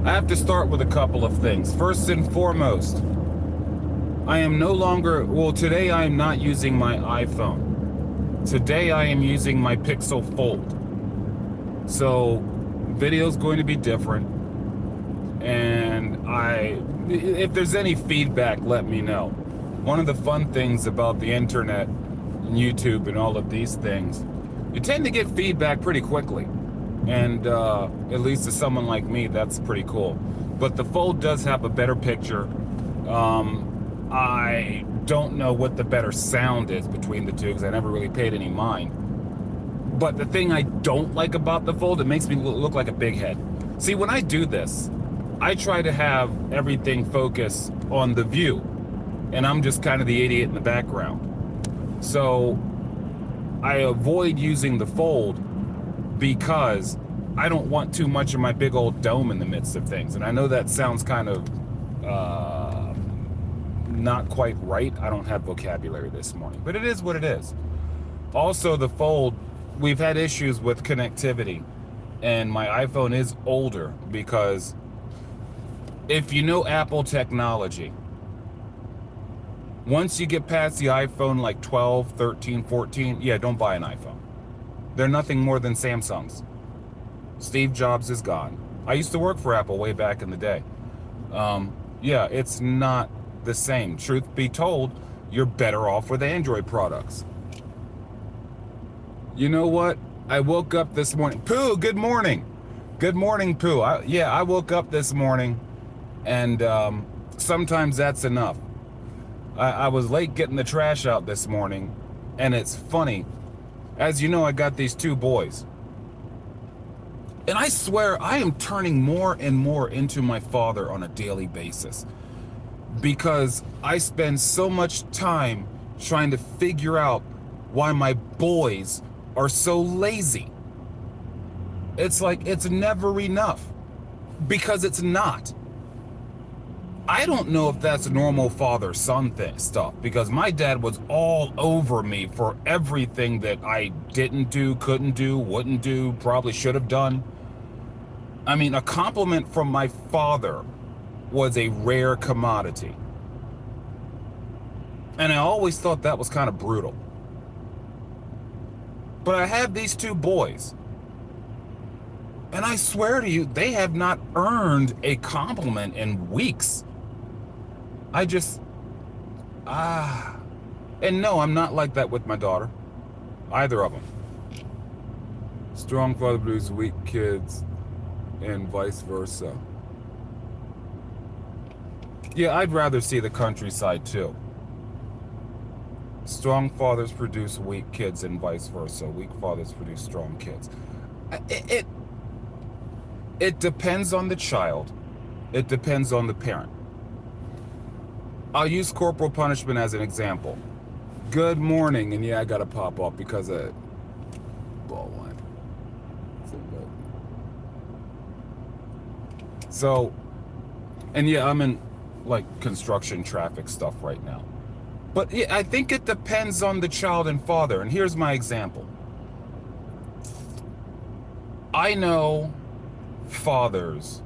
I have to start with a couple of things. First and foremost, I am no longer, well, today I am not using my iPhone. Today I am using my Pixel Fold. So, video's going to be different. And if there's any feedback, let me know. One of the fun things about the internet and YouTube and all of these things, you tend to get feedback pretty quickly. And at least to someone like me, that's pretty cool. But the Fold does have a better picture. I don't know what the better sound is between the two because I never really paid any mind. But the thing I don't like about the Fold, it makes me look like a big head. See, when I do this, I try to have everything focus on the view, and I'm just kind of the idiot in the background. So I avoid using the Fold because I don't want too much of my big old dome in the midst of things. And I know that sounds kind of not quite right. I don't have vocabulary this morning, but it is what it is. Also, the Fold, we've had issues with connectivity, and my iPhone is older because if you know Apple technology, once you get past the iPhone like 12, 13, 14, yeah, don't buy an iPhone. They're nothing more than Samsungs. Steve Jobs is gone. I used to work for Apple way back in the day. Yeah, it's not the same. Truth be told, you're better off with Android products. You know what? I woke up this morning. Pooh, good morning. Good morning, Pooh. I woke up this morning, and sometimes that's enough. I was late getting the trash out this morning, and it's funny. As you know, I got these two boys. And I swear I am turning more and more into my father on a daily basis because I spend so much time trying to figure out why my boys are so lazy. It's like it's never enough because it's not. I don't know if that's normal father-son stuff because my dad was all over me for everything that I didn't do, couldn't do, wouldn't do, probably should have done. I mean, a compliment from my father was a rare commodity. And I always thought that was kind of brutal. But I have these two boys. And I swear to you, they have not earned a compliment in weeks. I just, and no, I'm not like that with my daughter. Either of them. Strong father produces weak kids, and vice versa. Yeah, I'd rather see the countryside too. Strong fathers produce weak kids and vice versa. Weak fathers produce strong kids. It depends on the child. It depends on the parent. I'll use corporal punishment as an example. Good morning, and yeah, I gotta pop off because of ball one. So, and yeah, I'm in like construction traffic stuff right now. But yeah, I think it depends on the child and father. And here's my example. I know fathers,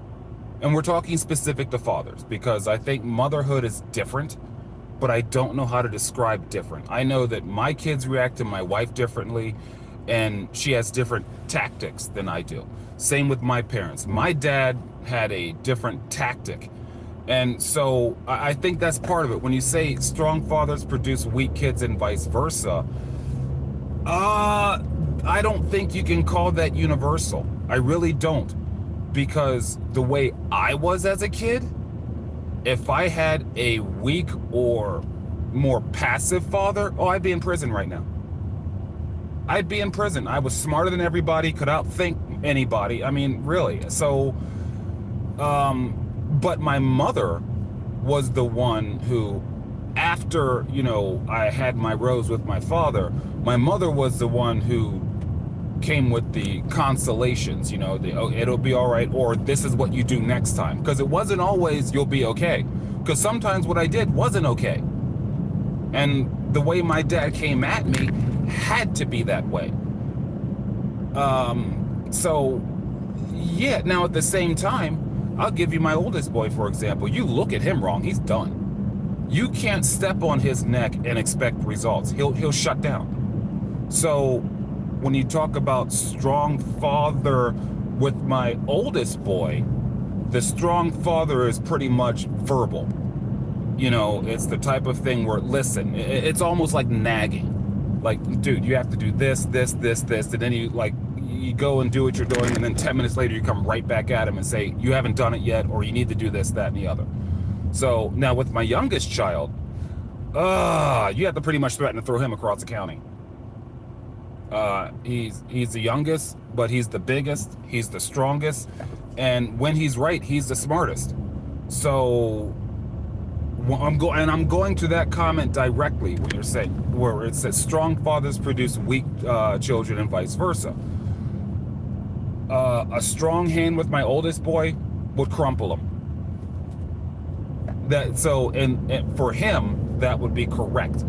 and we're talking specific to fathers because I think motherhood is different, but I don't know how to describe different. I know that my kids react to my wife differently, and she has different tactics than I do. Same with my parents. My dad had a different tactic. And so I think that's part of it. When you say strong fathers produce weak kids and vice versa, I don't think you can call that universal. I really don't. Because the way I was as a kid, if I had a weak or more passive father, I'd be in prison right now. I'd be in prison. I was smarter than everybody, could outthink anybody. I mean, really. So, but my mother was the one who, after, you know, I had my rows with my father, my mother was the one who came with the consolations, you know, oh, it'll be all right, or this is what you do next time. Because it wasn't always you'll be okay. Because sometimes what I did wasn't okay. And the way my dad came at me had to be that way. So, yeah, now at the same time, I'll give you my oldest boy, for example. You look at him wrong, he's done. You can't step on his neck and expect results. He'll shut down. So when you talk about strong father with my oldest boy, the strong father is pretty much verbal. You know, it's the type of thing where, listen, it's almost like nagging. Like, dude, you have to do this, this, this, this, and then you go and do what you're doing, and then 10 minutes later you come right back at him and say, you haven't done it yet, or you need to do this, that, and the other. So now with my youngest child, you have to pretty much threaten to throw him across the county. He's the youngest, but he's the biggest, he's the strongest, and when he's right, he's the smartest. So I'm going to that comment directly when you're saying, where it says strong fathers produce weak children and vice versa. A strong hand with my oldest boy would crumple him. And for him, that would be correct.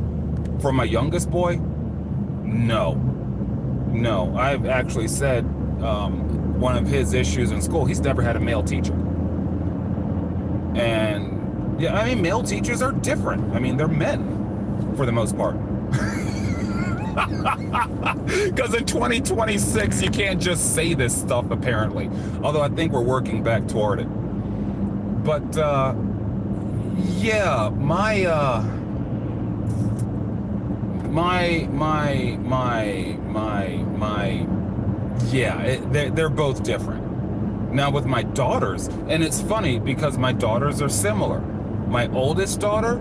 For my youngest boy, no. I've actually said one of his issues in school, he's never had a male teacher. And yeah, I mean, male teachers are different. I mean, they're men for the most part. Because in 2026, you can't just say this stuff, apparently. Although I think we're working back toward it. But, yeah, they're both different. Now with my daughters, and it's funny because my daughters are similar. My oldest daughter,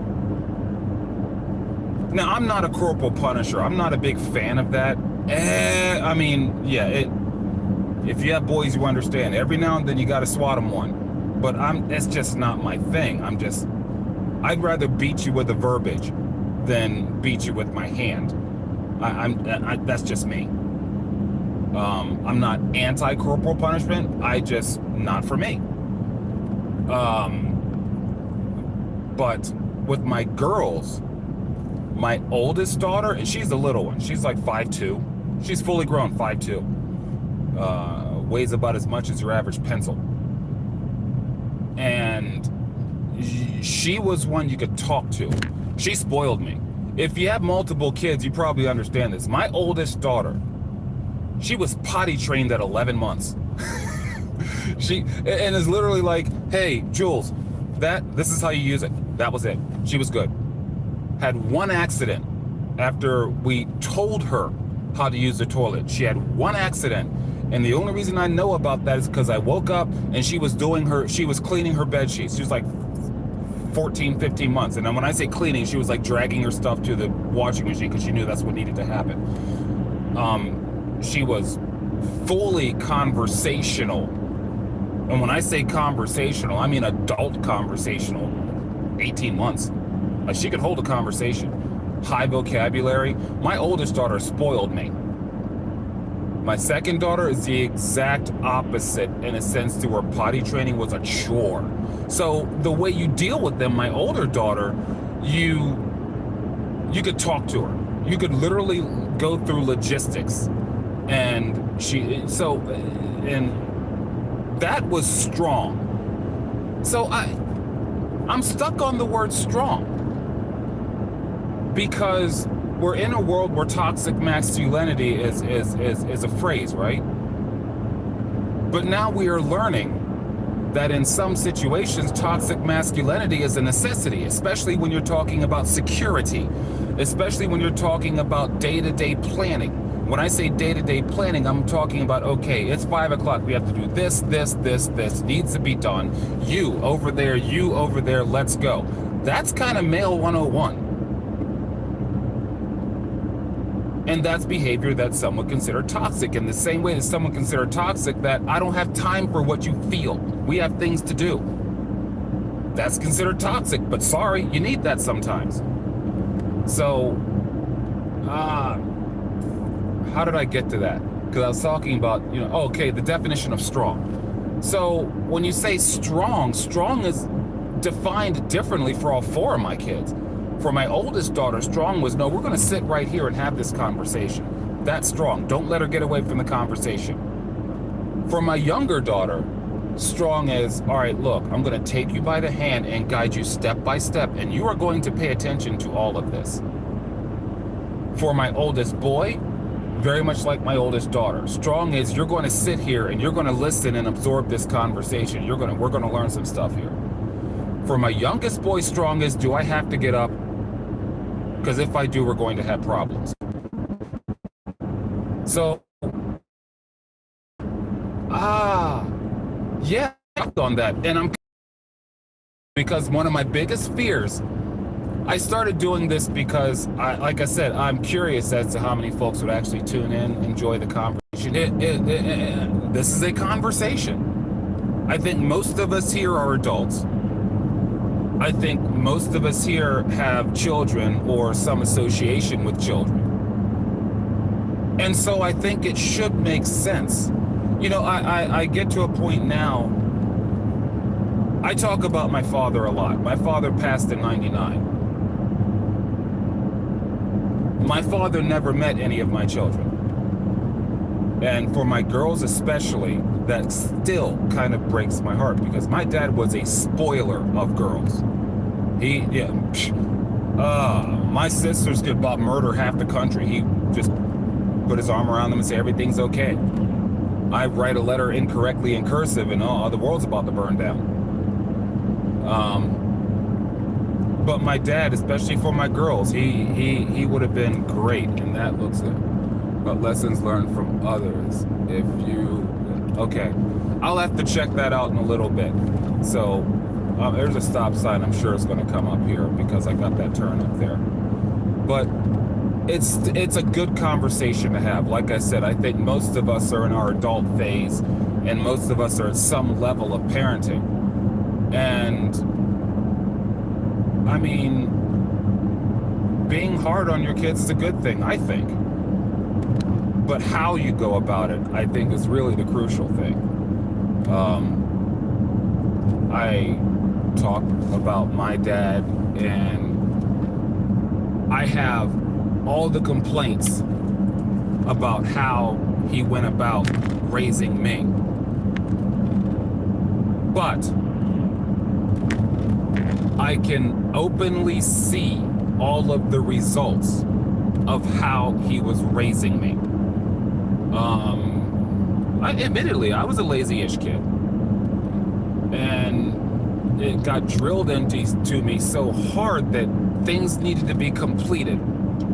now I'm not a corporal punisher. I'm not a big fan of that. I mean, yeah, if you have boys, you understand. Every now and then you got to swat them one. But that's just not my thing. I'd rather beat you with the verbiage than beat you with my hand. That's just me. I'm not anti-corporal punishment. Not for me. But with my girls, my oldest daughter, and she's the little one. She's like 5'2". She's fully grown, 5'2". Weighs about as much as your average pencil. And she was one you could talk to. She spoiled me. If you have multiple kids, you probably understand this. My oldest daughter, she was potty trained at 11 months. And is literally like, hey, Jules, this is how you use it. That was it. She was good. Had one accident after we told her how to use the toilet. She had one accident. And the only reason I know about that is because I woke up and she was cleaning her bed sheets. She was like 14, 15 months. And then when I say cleaning, she was like dragging her stuff to the washing machine because she knew that's what needed to happen. She was fully conversational. And when I say conversational, I mean adult conversational. 18 months. Like, she could hold a conversation. High vocabulary. My oldest daughter spoiled me. My second daughter is the exact opposite in a sense to where potty training was a chore. So the way you deal with them, my older daughter, you could talk to her. You could literally go through logistics. And that was strong. So I'm stuck on the word strong because we're in a world where toxic masculinity is a phrase, right? But now we are learning that in some situations, toxic masculinity is a necessity, especially when you're talking about security, especially when you're talking about day-to-day planning. When I say day-to-day planning, I'm talking about, okay, it's 5 o'clock. We have to do this needs to be done. You over there, let's go. That's kind of male 101. And that's behavior that some would consider toxic, in the same way that some would consider toxic that I don't have time for what you feel. We have things to do. That's considered toxic, but sorry, you need that sometimes. So, how did I get to that? Because I was talking about, okay, the definition of strong. So when you say strong is defined differently for all 4 of my kids. For my oldest daughter, strong was, no, we're going to sit right here and have this conversation. That's strong. Don't let her get away from the conversation. For my younger daughter, Strong is, all right, look, I'm going to take you by the hand and guide you step by step, and you are going to pay attention to all of this. For my oldest boy, very much like my oldest daughter, strong is you're going to sit here and you're going to listen and absorb this conversation. We're going to learn some stuff here. For my youngest boy, strong is, do I have to get up? Because if I do, we're going to have problems. So, yeah, on that. And because one of my biggest fears, I started doing this because, like I said, I'm curious as to how many folks would actually tune in, enjoy the conversation. This is a conversation. I think most of us here are adults. I think most of us here have children or some association with children. And so I think it should make sense. You know, I get to a point now, I talk about my father a lot. My father passed in '99. My father never met any of my children. And for my girls especially, that still kind of breaks my heart because my dad was a spoiler of girls. My sisters could about murder half the country. He just put his arm around them and say everything's okay. I write a letter incorrectly in cursive and the world's about to burn down. But my dad, especially for my girls, he would have been great, and that looks good. But lessons learned from others. Okay, I'll have to check that out in a little bit. So there's a stop sign. I'm sure it's going to come up here because I got that turn up there. But it's a good conversation to have. Like I said, I think most of us are in our adult phase, and most of us are at some level of parenting. And I mean, being hard on your kids is a good thing, I think. But how you go about it, I think, is really the crucial thing. I talk about my dad, and I have all the complaints about how he went about raising me. But I can openly see all of the results of how he was raising me. Admittedly, I was a lazy-ish kid. And it got drilled into me so hard that things needed to be completed,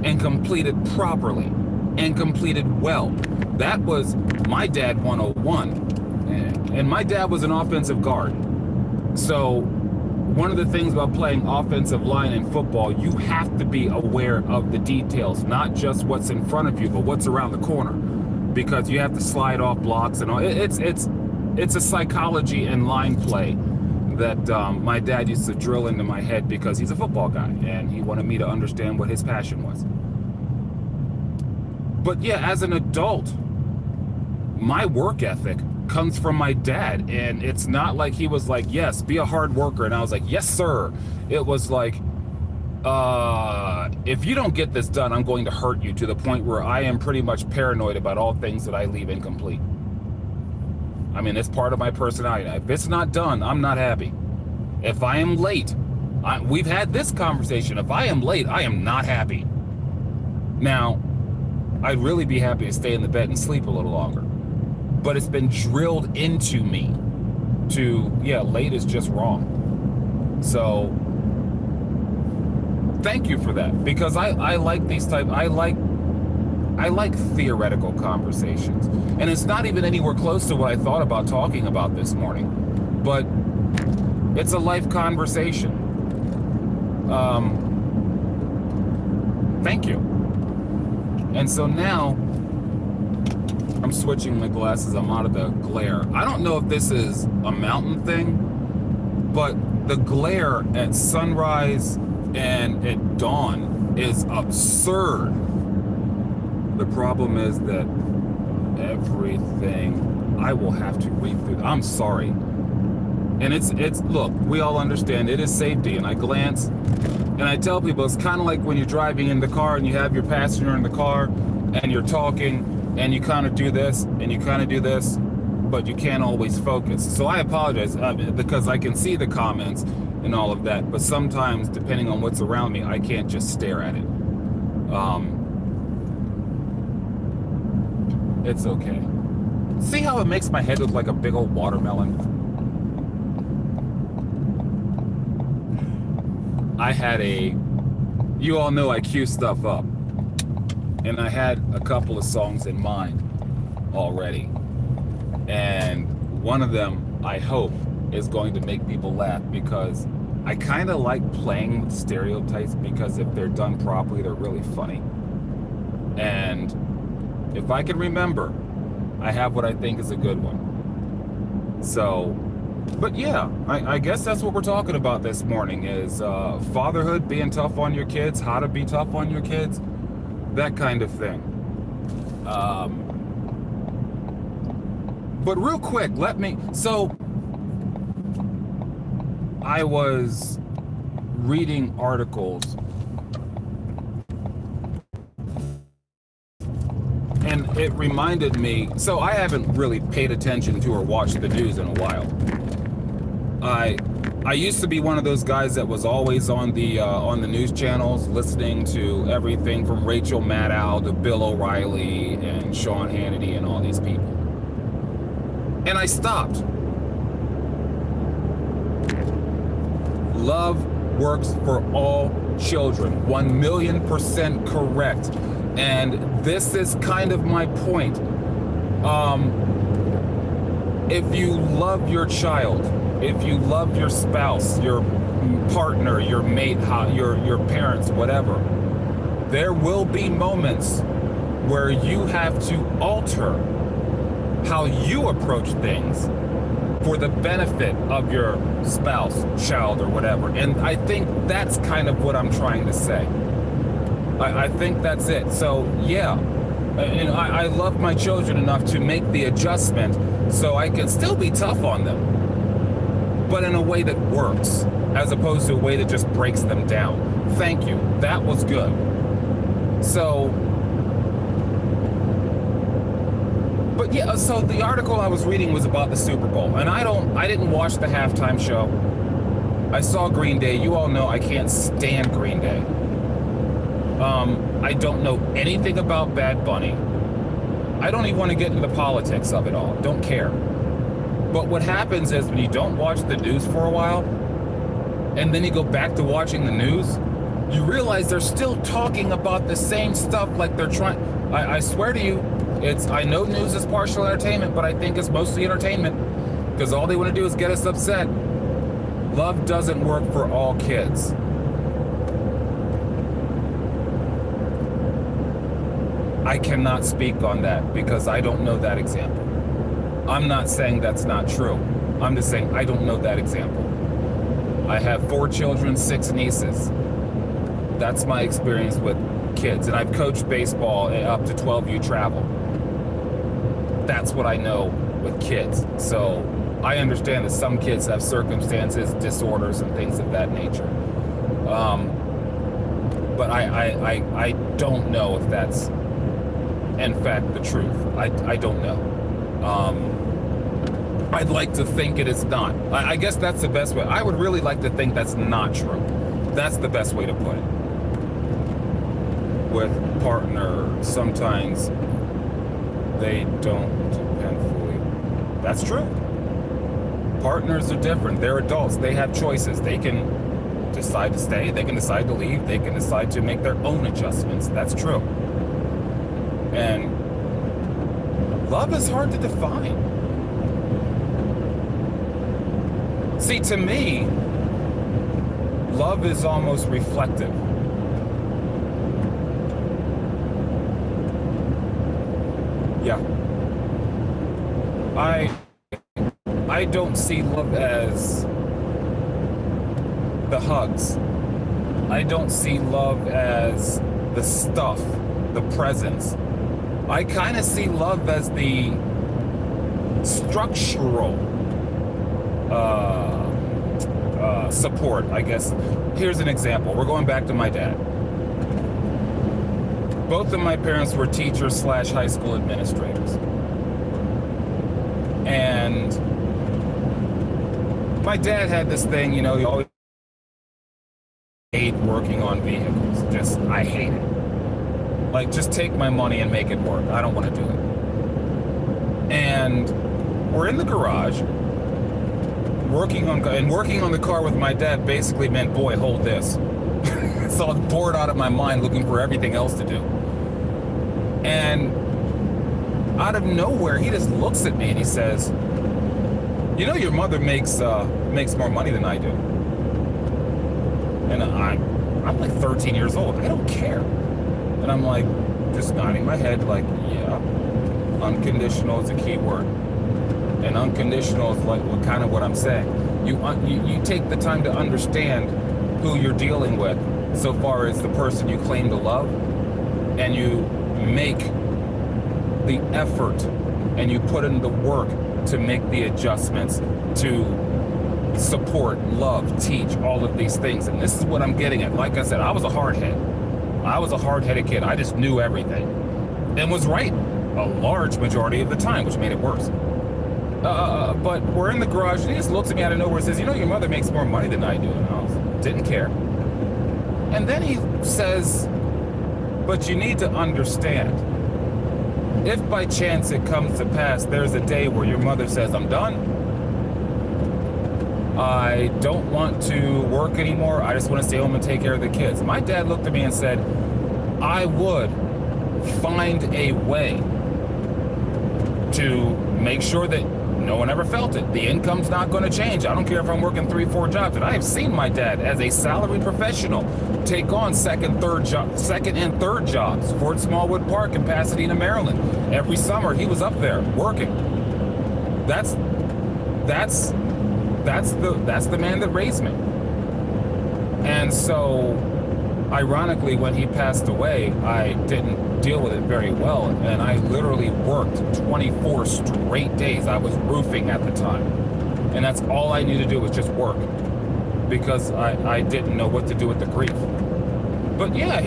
and completed properly, and completed well. That was my dad 101. And my dad was an offensive guard. So one of the things about playing offensive line in football, you have to be aware of the details, not just what's in front of you, but what's around the corner, because you have to slide off blocks and all. It's a psychology and line play that my dad used to drill into my head because he's a football guy and he wanted me to understand what his passion was. But yeah, as an adult, my work ethic comes from my dad, and it's not like he was like, yes, be a hard worker, and I was like, yes sir. It was like, if you don't get this done, I'm going to hurt you, to the point where I am pretty much paranoid about all things that I leave incomplete. I mean, it's part of my personality. If it's not done, I'm not happy. If I am late, we've had this conversation, if I am late, I am not happy. Now, I'd really be happy to stay in the bed and sleep a little longer. But it's been drilled into me late is just wrong. So thank you for that, because I like these I like theoretical conversations. And it's not even anywhere close to what I thought about talking about this morning, but it's a life conversation. Thank you. And so now I'm switching my glasses. I'm out of the glare. I don't know if this is a mountain thing, but the glare at sunrise and at dawn is absurd. The problem is that everything I will have to read through. I'm sorry. And it's look, we all understand it is safety, and I glance and I tell people it's kind of like when you're driving in the car and you have your passenger in the car and you're talking and you kind of do this and you kind of do this. but you can't always focus. So I apologize because I can see the comments and all of that, but sometimes, depending on what's around me, I can't just stare at it. It's okay. See how it makes my head look like a big old watermelon? You all know I cue stuff up, and I had a couple of songs in mind already, and one of them, I hope, is going to make people laugh, because I kind of like playing with stereotypes, because if they're done properly, they're really funny. And if I can remember, I have what I think is a good one. So, but yeah, I guess that's what we're talking about this morning is fatherhood, being tough on your kids, how to be tough on your kids, that kind of thing. But real quick, so I was reading articles, and it reminded me, so I haven't really paid attention to or watched the news in a while. I used to be one of those guys that was always on the news channels, listening to everything from Rachel Maddow to Bill O'Reilly and Sean Hannity and all these people. And I stopped. Love works for all children, 1,000,000% correct. And this is kind of my point. If you love your child, if you love your spouse, your partner, your mate, your parents, whatever, there will be moments where you have to alter how you approach things for the benefit of your spouse, child, or whatever. And I think that's kind of what I'm trying to say. I think that's it. So yeah, I love my children enough to make the adjustment so I can still be tough on them, but in a way that works, as opposed to a way that just breaks them down. Thank you. That was good. So, but yeah, so the article I was reading was about the Super Bowl, and I didn't watch the halftime show. I saw Green Day. You all know I can't stand Green Day. I don't know anything about Bad Bunny. I don't even want to get into the politics of it all. Don't care. But what happens is when you don't watch the news for a while, and then you go back to watching the news, you realize they're still talking about the same stuff like they're trying. I swear to you, I know news is partial entertainment, but I think it's mostly entertainment, because all they want to do is get us upset. Love doesn't work for all kids. I cannot speak on that because I don't know that example. I'm not saying that's not true. I'm just saying I don't know that example. I have 4 children, 6 nieces. That's my experience with kids. And I've coached baseball up to 12U travel. That's what I know with kids. So I understand that some kids have circumstances, disorders, and things of that nature. But I don't know if that's in fact the truth. I don't know. I'd like to think it is not. I guess that's the best way. I would really like to think that's not true. That's the best way to put it. With partner, sometimes they don't depend fully. That's true. Partners are different. They're adults. They have choices. They can decide to stay. They can decide to leave. They can decide to make their own adjustments. That's true. And love is hard to define. See, to me, love is almost reflective. Yeah. I don't see love as the hugs. I don't see love as the stuff, the presents. I kind of see love as the structural support, I guess. Here's an example. We're going back to my dad. Both of my parents were teachers / high school administrators. And my dad had this thing, he always hate working on vehicles. I hate it. Like, just take my money and make it work. I don't want to do it. And we're in the garage, working on the car with my dad basically meant, boy, hold this. So I was bored out of my mind looking for everything else to do. And out of nowhere, he just looks at me and he says, your mother makes more money than I do. And I'm like 13 years old. I don't care. And I'm like, just nodding my head like, yeah. Unconditional is a key word. And unconditional is like what I'm saying. You take the time to understand who you're dealing with so far as the person you claim to love, and you make the effort and you put in the work to make the adjustments to support, love, teach, all of these things. And this is what I'm getting at. Like I said, I was a hard-headed kid. I just knew everything and was right a large majority of the time, which made it worse. But we're in the garage and he just looks at me out of nowhere and says, your mother makes more money than I do. And I didn't care. And then he says, but you need to understand, if by chance it comes to pass, there's a day where your mother says, I'm done, I don't want to work anymore, I just want to stay home and take care of the kids. My dad looked at me and said, I would find a way to make sure that no one ever felt it. The income's not going to change. I don't care if I'm working 3-4 jobs. And I have seen my dad as a salaried professional take on second and third jobs. Fort Smallwood Park in Pasadena, Maryland. Every summer he was up there working. That's the man that raised me. And so, ironically, when he passed away, I didn't deal with it very well, and I literally worked 24 straight days. I was roofing at the time, and that's all I needed to do was just work, because I didn't know what to do with the grief. But yeah,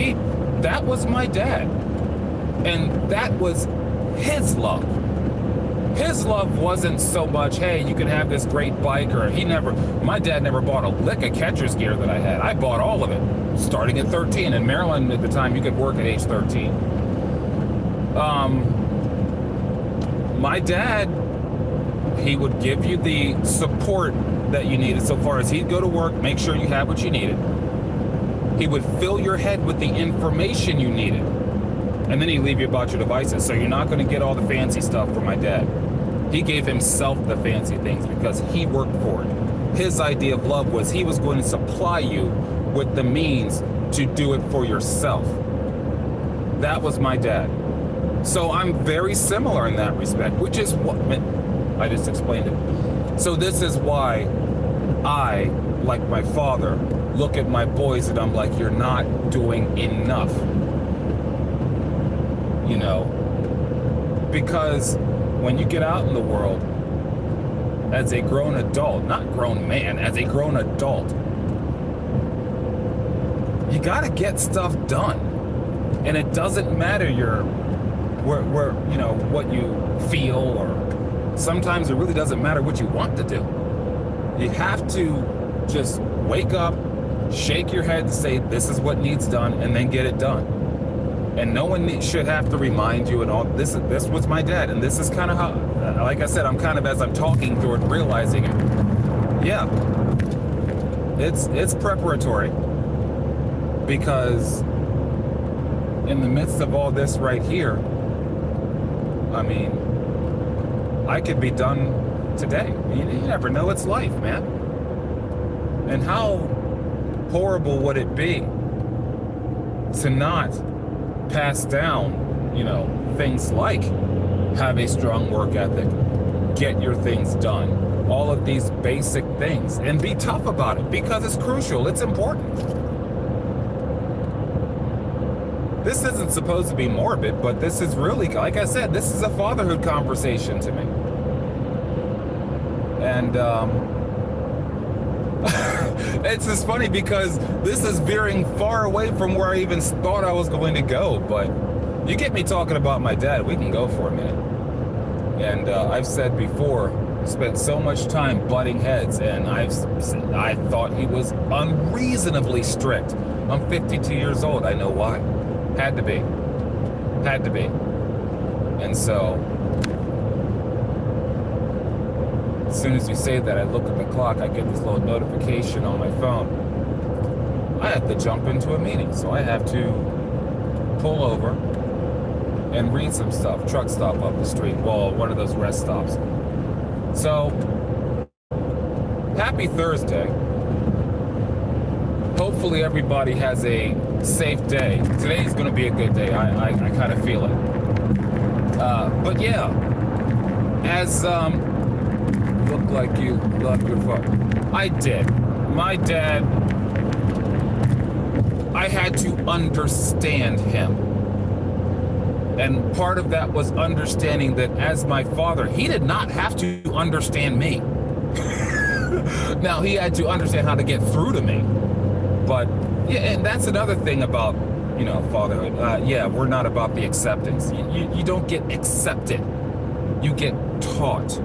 that was my dad, and that was his love. His love wasn't so much, hey, you can have this great bike, or my dad never bought a lick of catcher's gear that I had. I bought all of it, starting at 13. In Maryland at the time, you could work at age 13. My dad, he would give you the support that you needed so far as he'd go to work, make sure you had what you needed. He would fill your head with the information you needed. And then he'd leave you about your devices. So you're not going to get all the fancy stuff from my dad. He gave himself the fancy things because he worked for it. His idea of love was he was going to supply you with the means to do it for yourself. That was my dad. So I'm very similar in that respect, which is what I just explained it. So this is why I, like my father, look at my boys and I'm like, you're not doing enough. Because when you get out in the world as a grown adult, not grown man, as a grown adult, you gotta get stuff done. And it doesn't matter what you feel, or sometimes it really doesn't matter what you want to do. You have to just wake up, shake your head and say, this is what needs done, and then get it done. And no one should have to remind you and all. This was my dad, and this is kind of how, like I said, I'm kind of, as I'm talking through it, realizing it. Yeah, it's preparatory, because in the midst of all this right here, I mean, I could be done today. You never know. It's life, man. And how horrible would it be to not pass down, things like have a strong work ethic, get your things done, all of these basic things, and be tough about it, because it's crucial, it's important. This isn't supposed to be morbid, but this is really, like I said, this is a fatherhood conversation to me. And it's just funny because this is veering far away from where I even thought I was going to go, but you get me talking about my dad, we can go for a minute. And I've said before, spent so much time butting heads, and I thought he was unreasonably strict. I'm 52 years old. I know why. Had to be. Had to be. And so, as soon as you say that, I look at the clock, I get this little notification on my phone. I have to jump into a meeting, so I have to pull over and read some stuff. Truck stop up the street. Well, one of those rest stops. So, happy Thursday. Hopefully everybody has a safe day. Today is going to be a good day. I kind of feel it. But yeah, as look like you love your father. I did. My dad, I had to understand him. And part of that was understanding that as my father, he did not have to understand me. Now, he had to understand how to get through to me. But, yeah, and that's another thing about, you know, fatherhood. Yeah, we're not about the acceptance. You don't get accepted. You get taught.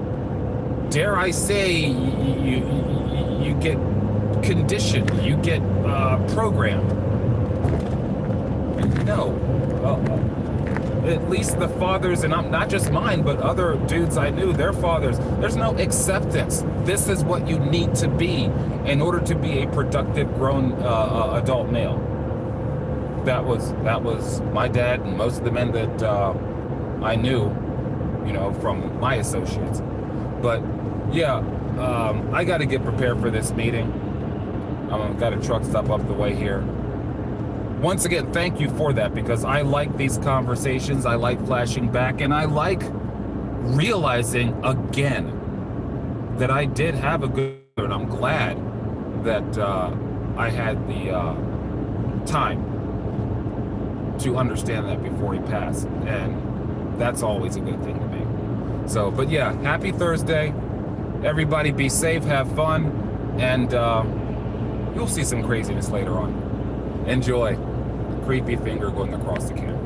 Dare I say, you get conditioned. You get programmed. No. At least the fathers, and I'm not just mine, but other dudes I knew, their fathers, there's no acceptance. This is what you need to be in order to be a productive, grown adult male. That was my dad and most of the men that I knew, you know, from my associates. But yeah, I got to get prepared for this meeting. I've got a truck stop up the way here. Once again, thank you for that, because I like these conversations, I like flashing back, and I like realizing again that I did have a good, and I'm glad that I had the time to understand that before he passed, and that's always a good thing to me. So, but yeah, happy Thursday. Everybody be safe, have fun, and you'll see some craziness later on. Enjoy. Creepy finger going across the camera.